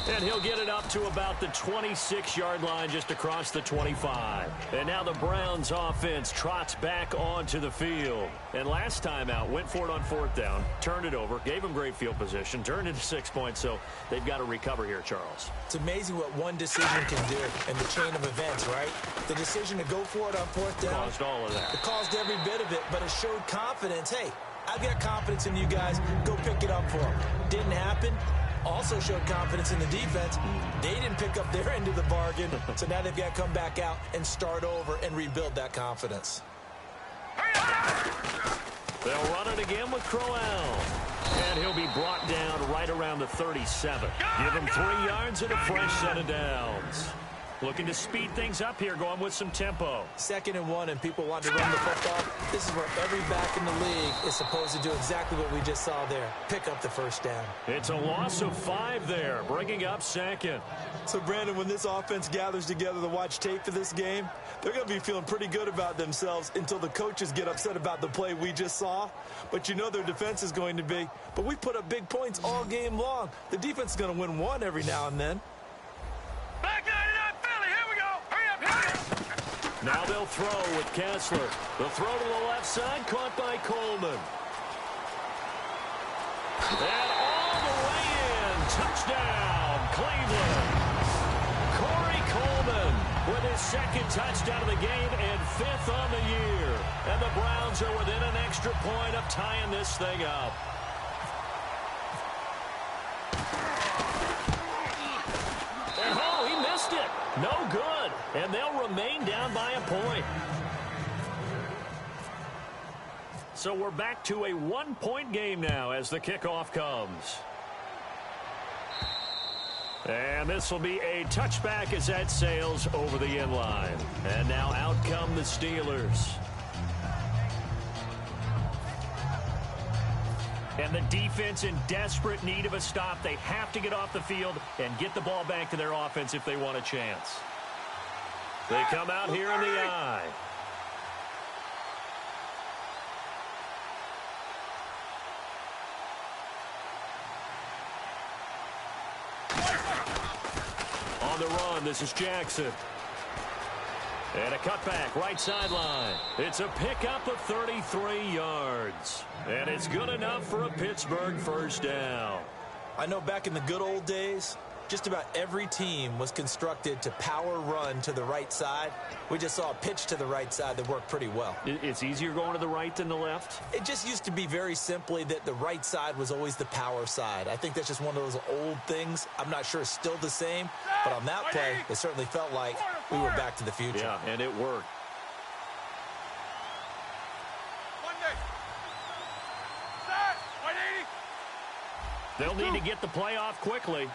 And he'll get it up to about the 26-yard line just across the 25. And now the Browns offense trots back onto the field. And last time out, went for it on 4th down, turned it over, gave him great field position, turned it to 6 points, so they've got to recover here, Charles. It's amazing what one decision can do in the chain of events, right? The decision to go for it on 4th down. Caused all of that. It caused every bit of it, but it showed confidence. Hey, I've got confidence in you guys. Go pick it up for them. Didn't happen. Also showed confidence in the defense. They didn't pick up their end of the bargain, so now they've got to come back out and start over and rebuild that confidence. They'll run it again with Crowell. And he'll be brought down right around the 37. Give him 3 yards and a fresh set of downs. Looking to speed things up here, going with some tempo. 2nd and 1, and people want to run the football. This is where every back in the league is supposed to do exactly what we just saw there. Pick up the first down. It's a loss of 5 there, bringing up 2nd. So, Brandon, when this offense gathers together to watch tape for this game, they're going to be feeling pretty good about themselves until the coaches get upset about the play we just saw. But you know their defense is going to be. But we put up big points all game long. The defense is going to win one every now and then. Back 99 Philly, here we go. Hurry up, hurry up. Now they'll throw with Kessler. The throw to the left side, caught by Coleman. And all the way in. Touchdown, Cleveland. Corey Coleman with his 2nd touchdown of the game and 5th on the year. And the Browns are within an extra point of tying this thing up. And oh, he missed it. No good. And they'll remain down by a point. So we're back to a 1-point game now as the kickoff comes. And this will be a touchback as that sails over the end line. And now out come the Steelers. And the defense in desperate need of a stop. They have to get off the field and get the ball back to their offense if they want a chance. They come out here in the eye. On the run, this is Jackson. And a cutback, right sideline. It's a pickup of 33 yards. And it's good enough for a Pittsburgh first down. I know back in the good old days, just about every team was constructed to power run to the right side. We just saw a pitch to the right side that worked pretty well. It's easier going to the right than the left? It just used to be very simply that the right side was always the power side. I think that's just one of those old things. I'm not sure it's still the same, but on that play, it certainly felt like we were back to the future. Yeah, and it worked. They'll need to get the play off quickly.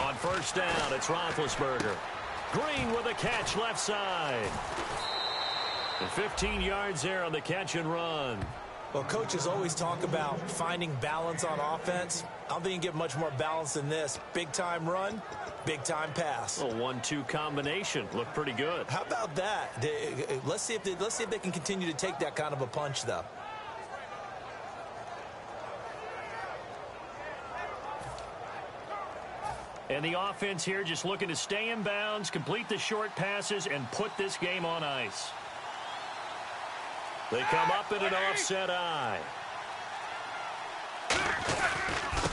On first down, it's Roethlisberger. Green with a catch left side. And 15 yards there on the catch and run. Well, coaches always talk about finding balance on offense. I don't think you can get much more balance than this. Big-time run, big-time pass. A 1-2 combination. Looked pretty good. How about that? Let's see if they can continue to take that kind of a punch, though. And the offense here just looking to stay in bounds, complete the short passes, and put this game on ice. They come up in an offset eye.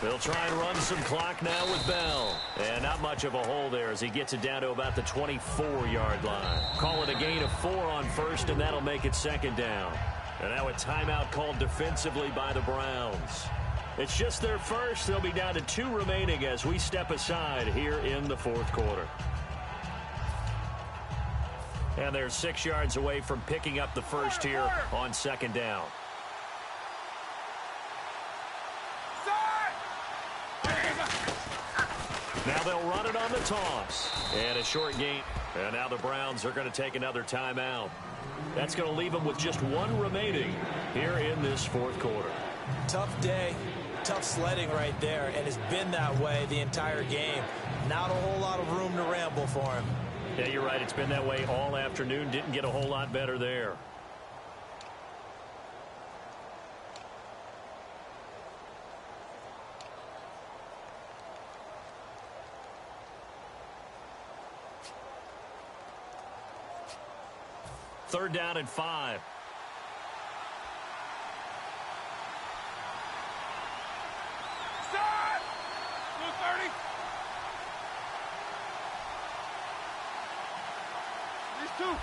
They'll try and run some clock now with Bell. And not much of a hole there as he gets it down to about the 24-yard line. Call it a gain of 4 on first, and that'll make it 2nd down. And now a timeout called defensively by the Browns. It's just their first. They'll be down to 2 remaining as we step aside here in the 4th quarter. And they're 6 yards away from picking up the first here on 2nd down. Now they'll run it on the toss. And a short gain. And now the Browns are going to take another timeout. That's going to leave them with just 1 remaining here in this 4th quarter. Tough day. Tough sledding right there, and it's been that way the entire game. Not a whole lot of room to ramble for him. Yeah, you're right. It's been that way all afternoon. Didn't get a whole lot better there. Third down and 5. Two. All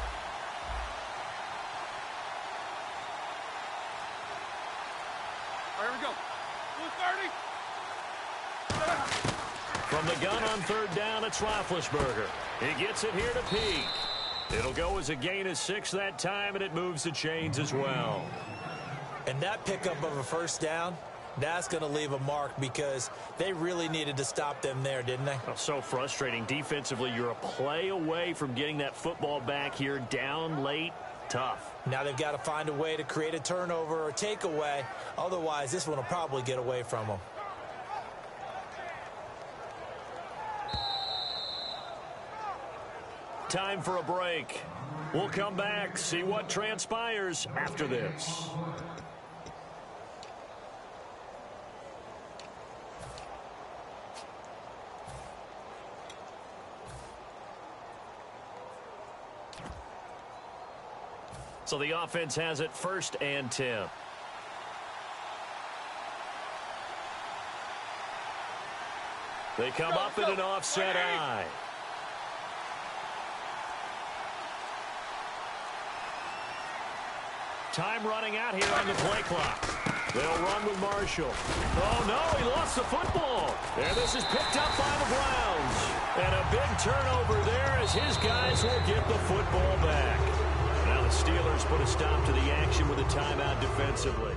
right, here we go. 230. From the gun on third down, it's Roethlisberger. He gets it here to Peak. It'll go as a gain of 6 that time, and it moves the chains as well. And that pickup of a first down, That's going to leave a mark because they really needed to stop them there, didn't they? Oh, so frustrating. Defensively, you're a play away from getting that football back here, down late. Tough. Now they've got to find a way to create a turnover or takeaway. Otherwise, this one will probably get away from them. Time for a break. We'll come back, see what transpires after this. So the offense has it 1st and 10. They come up in an offset eye. Time running out here on the play clock. They'll run with Marshall. Oh, no, he lost the football. And this is picked up by the Browns. And a big turnover there as his guys will get the football back. Now the Steelers put a stop to the action with a timeout defensively.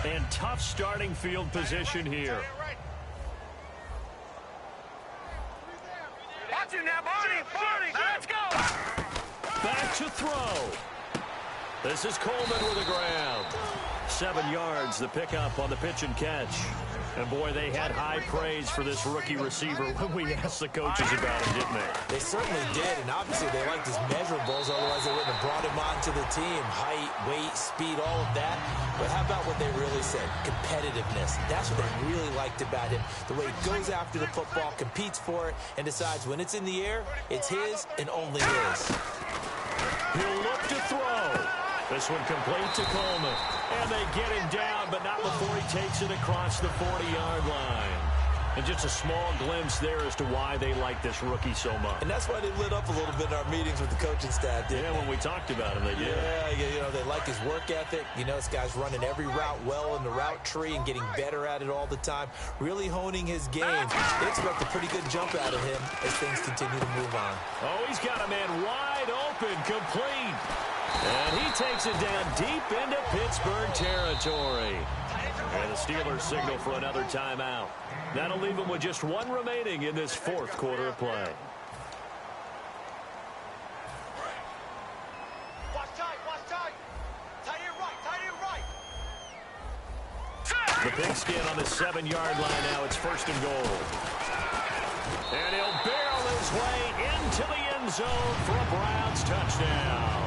And tough starting field position here. Watch it now, Barney. Let's go. Back to throw. This is Coleman with the ground. 7 yards, the pickup on the pitch and catch. And, boy, they had high praise for this rookie receiver when we asked the coaches about him, didn't they? They certainly did, and obviously they liked his measurables, otherwise they wouldn't have brought him onto the team. Height, weight, speed, all of that. But how about what they really said? Competitiveness. That's what they really liked about him. The way he goes after the football, competes for it, and decides when it's in the air, it's his and only his. He'll look to throw. This one complete to Coleman. And they get him down, but not before he takes it across the 40-yard line. And just a small glimpse there as to why they like this rookie so much. And that's why they lit up a little bit in our meetings with the coaching staff, didn't they? When we talked about him, they did. Yeah, you know, they like his work ethic. You know, this guy's running every route well in the route tree and getting better at it all the time, really honing his game. They expect a pretty good jump out of him as things continue to move on. Oh, he's got a man wide open, complete. And he takes it down deep into Pittsburgh territory. And the Steelers signal for another timeout. That'll leave them with just 1 remaining in this 4th quarter of play. Watch tight. Tight end right. The pigskin on the 7-yard line now. It's 1st and goal. And he'll barrel his way into the end zone for a Browns touchdown.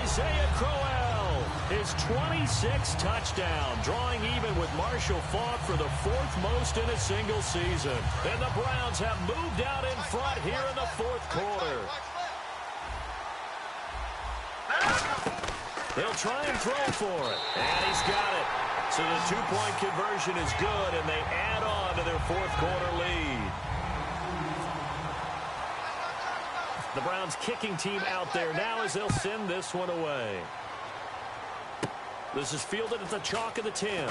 Isaiah Crowell, his 26th touchdown, drawing even with Marshall Faulk for the 4th most in a single season. And the Browns have moved out in front here in the 4th quarter. They'll try and throw for it. And he's got it. So the 2-point conversion is good, and they add on to their 4th quarter lead. The Browns kicking team out there now as they'll send this one away. This is fielded at the chalk of the 10.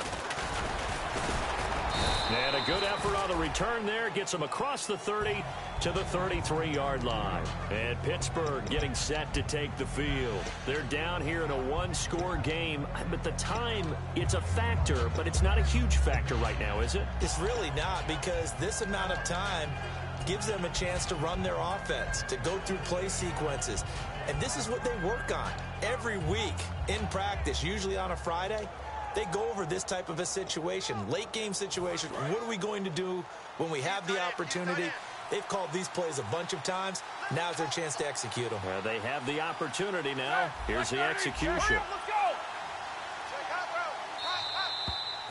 And a good effort on the return there. Gets them across the 30 to the 33-yard line. And Pittsburgh getting set to take the field. They're down here in a 1-score game. But the time, it's a factor, but it's not a huge factor right now, is it? It's really not, because this amount of time gives them a chance to run their offense, to go through play sequences. And this is what they work on every week in practice, usually on a Friday. They go over this type of a situation, late game situation. What are we going to do when we have the opportunity? They've called these plays a bunch of times. Now's their chance to execute them. They have the opportunity now. Here's the execution.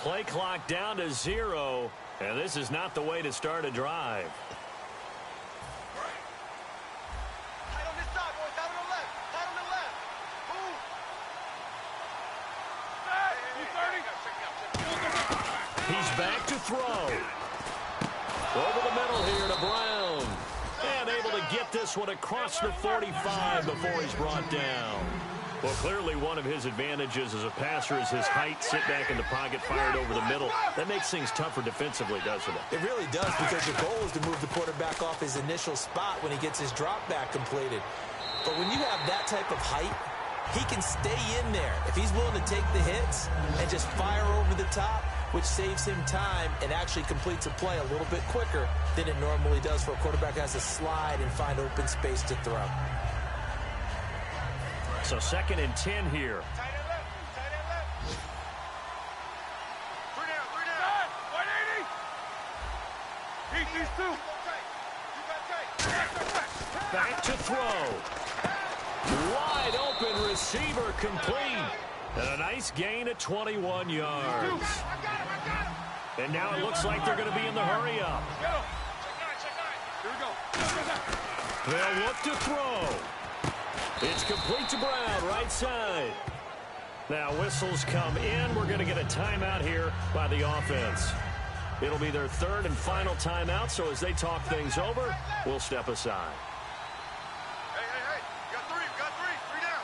Play clock down to 0, and this is not the way to start a drive. He's back to throw. Over the middle here to Brown. And able to get this one across the 45 before he's brought down. Well, clearly one of his advantages as a passer is his height. Sit back in the pocket, fired over the middle. That makes things tougher defensively, doesn't it? It really does, because your goal is to move the quarterback off his initial spot when he gets his drop back completed. But when you have that type of height, he can stay in there if he's willing to take the hits and just fire over the top, which saves him time and actually completes a play a little bit quicker than it normally does for a quarterback who has to slide and find open space to throw. So 2nd and 10 here. Tight end left. Tight end left. 3 down. 180. These two. Back to throw. Wide open receiver complete. And a nice gain of 21 yards. I got him. And now it looks like they're going to be in the hurry up. Check 9. Here we go. They'll look to throw. It's complete to Brown, right side. Now whistles come in. We're going to get a timeout here by the offense. It'll be their 3rd and final timeout, so as they talk things over, we'll step aside. Hey. You got 3. 3 down.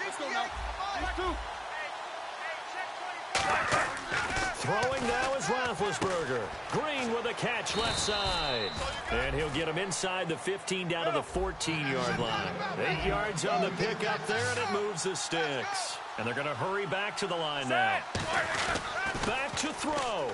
Let's go now. These two. Throwing now is Roethlisberger. Green with a catch left side. And he'll get him inside the 15 down to the 14-yard line. 8 yards on the pickup there, and it moves the sticks. And they're going to hurry back to the line now. Back to throw.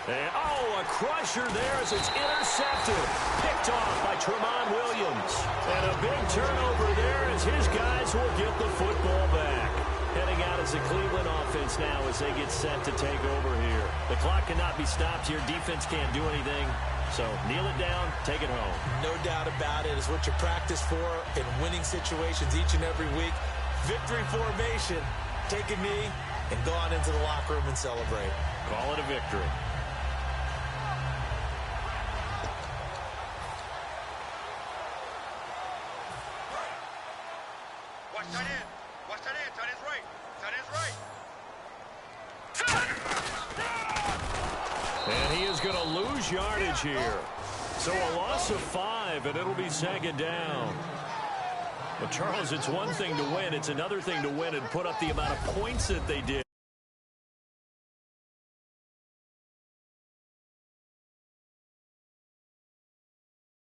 And, a crusher there as it's intercepted. Picked off by Tramon Williams. And a big turnover there as his guys will get the football back. Heading out as the Cleveland offense now as they get set to take over here. The clock cannot be stopped here. Defense can't do anything. So kneel it down, take it home. No doubt about it. It's what you practice for in winning situations each and every week. Victory formation. Take a knee and go on into the locker room and celebrate. Call it a victory. Watch tight end. Tight end's right. And he is going to lose yardage here. So a loss of 5, and it'll be 2nd down. But, Charles, it's one thing to win. It's another thing to win and put up the amount of points that they did.